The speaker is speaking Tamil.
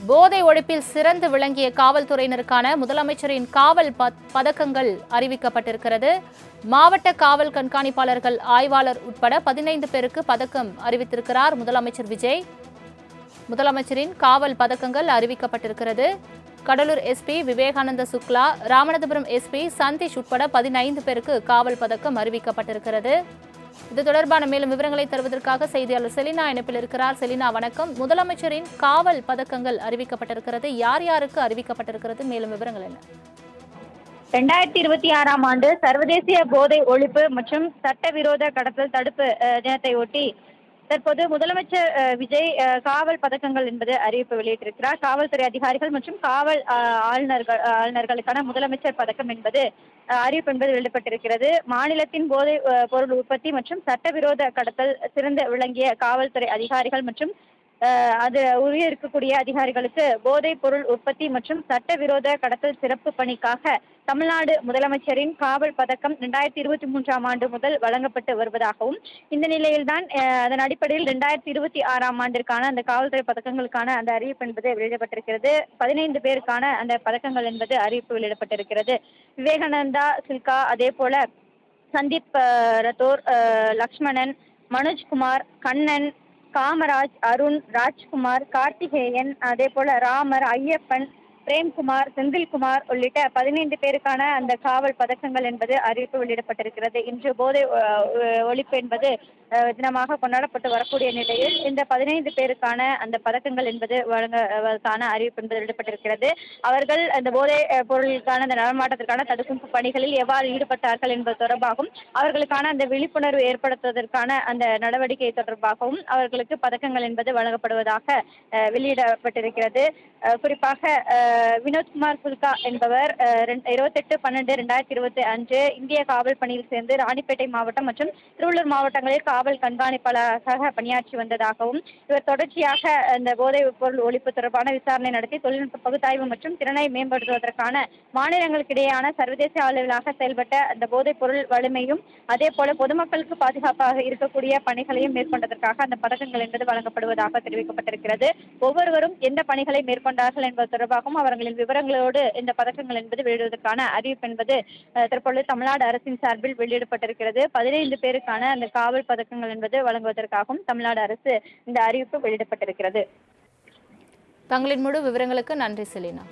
போதை ஒழிப்பில் சிறந்து விளங்கிய காவல்துறையினருக்கான முதலமைச்சரின் காவல் பதக்கங்கள் அறிவிக்கப்பட்டிருக்கிறது. மாவட்ட காவல் கண்காணிப்பாளர்கள், ஆய்வாளர் உட்பட 15 பேருக்கு பதக்கம் அறிவித்திருக்கிறார் முதலமைச்சர் விஜய். முதலமைச்சரின் காவல் பதக்கங்கள் அறிவிக்கப்பட்டிருக்கிறது. கடலூர் எஸ்பி விவேகானந்த சுக்லா, ராமநாதபுரம் எஸ்பி சந்தீஷ் உட்பட 15 பேருக்கு காவல் பதக்கம் அறிவிக்கப்பட்டிருக்கிறது. இது தொடர்பான மேலும் விவரங்களை தருவதற்காக செய்தியாளர் செலினா இணைப்பில் இருக்கிறார். செலினா, வணக்கம். முதலமைச்சரின் காவல் பதக்கங்கள் அறிவிக்கப்பட்டிருக்கிறது. யார் யாருக்கு அறிவிக்கப்பட்டிருக்கிறது? மேலும் விவரங்கள் என்ன? 2026ஆம் ஆண்டு சர்வதேசிய போதை ஒழிப்பு மற்றும் சட்டவிரோத கடத்தல் தடுப்பு தினத்தை ஒட்டி தற்போது முதலமைச்சர் விஜய் காவல் பதக்கங்கள் என்பது அறிவிப்பு வெளியிட்டிருக்கிறார். காவல்துறை அதிகாரிகள் மற்றும் காவல் ஆளுநர்களுக்கான முதலமைச்சர் பதக்கம் என்பது அறிவிப்பு என்பது வெளியிடப்பட்டிருக்கிறது. மாநிலத்தின் போதை பொருள் உற்பத்தி மற்றும் சட்டவிரோத கடத்தல் சிறந்து விளங்கிய காவல்துறை அதிகாரிகள் மற்றும் அது உரிய இருக்கக்கூடிய அதிகாரிகளுக்கு போதைப் பொருள் உற்பத்தி மற்றும் சட்டவிரோத கடத்தல் சிறப்பு பணிக்காக தமிழ்நாடு முதலமைச்சரின் காவல் பதக்கம் 2023ஆம் ஆண்டு முதல் வழங்கப்பட்டு வருவதாகவும், இந்த நிலையில்தான் அதன் அடிப்படையில் 2026ஆம் ஆண்டிற்கான அந்த காவல்துறை பதக்கங்களுக்கான அந்த அறிவிப்பு என்பது வெளியிடப்பட்டிருக்கிறது. 15 பேருக்கான அந்த பதக்கங்கள் என்பது அறிவிப்பு வெளியிடப்பட்டிருக்கிறது. விவேகானந்தா சில்கா, அதே போல சந்தீப் ரத்தோர், லக்ஷ்மணன், மனோஜ்குமார், கண்ணன், காமராஜ், அருண், ராஜ்குமார், கார்த்திகேயன், அதே போல ராமர், ஐயப்பன், பிரேம்குமார், செந்தில்குமார் உள்ளிட்ட 15 பேருக்கான அந்த காவல் பதக்கங்கள் என்பது அறிவிப்பு வெளியிடப்பட்டிருக்கிறது. இன்று போதை ஒழிப்பு என்பது தினமாக கொண்டாடப்பட்டு வரக்கூடிய நிலையில் இந்த 15 பேருக்கான அந்த பதக்கங்கள் என்பது வழங்குவதற்கான அறிவிப்பு என்பது வெளியிடப்பட்டிருக்கிறது. அவர்கள் அந்த போதை பொருளுக்கான அந்த நடமாட்டத்திற்கான தடுப்பு பணிகளில் எவ்வாறு ஈடுபட்டார்கள் என்பது தொடர்பாகவும், அவர்களுக்கான அந்த விழிப்புணர்வு ஏற்படுத்துவதற்கான அந்த நடவடிக்கை தொடர்பாகவும் அவர்களுக்கு பதக்கங்கள் என்பது வழங்கப்படுவதாக வெளியிடப்பட்டிருக்கிறது. குறிப்பாக வினோத்குமார் சுல்கா என்பவர் 28/12/2020 அன்று இந்திய காவல் பணியில் சேர்ந்து ராணிப்பேட்டை மாவட்டம் மற்றும் திருவள்ளூர் மாவட்டங்களில் காவல் கண்காணிப்பாளராக பணியாற்றி வந்ததாகவும், இவர் தொடர்ச்சியாக இந்த போதைப் பொருள் ஒழிப்பு தொடர்பான விசாரணை நடத்தி தொழில்நுட்ப பகுத்தாய்வு மற்றும் திறனை மேம்படுத்துவதற்கான மாநிலங்களுக்கிடையேயான சர்வதேச அளவிலாக செயல்பட்ட அந்த போதைப் பொருள் வலிமையும், அதே போல பொதுமக்களுக்கு பாதுகாப்பாக இருக்கக்கூடிய பணிகளையும் மேற்கொண்டதற்காக அந்த பதக்கங்கள் என்பது வழங்கப்படுவதாக தெரிவிக்கப்பட்டிருக்கிறது. ஒவ்வொருவரும் எந்த பணிகளை மேற்கொண்டார்கள் என்பது தொடர்பாகவும் அவர்களின் விவரங்களோடு இந்த பதக்கங்கள் என்பது வெளியிடுவதற்கான அறிவிப்பு என்பது தற்பொழுது தமிழ்நாடு அரசின் சார்பில் வெளியிடப்பட்டிருக்கிறது. 15 பேருக்கான அந்த காவல் பதக்கங்கள் என்பது வழங்குவதற்காகவும் தமிழ்நாடு அரசு இந்த அறிவிப்பு வெளியிடப்பட்டிருக்கிறது. தங்களின் முழு விவரங்களுக்கு நன்றி செலினா.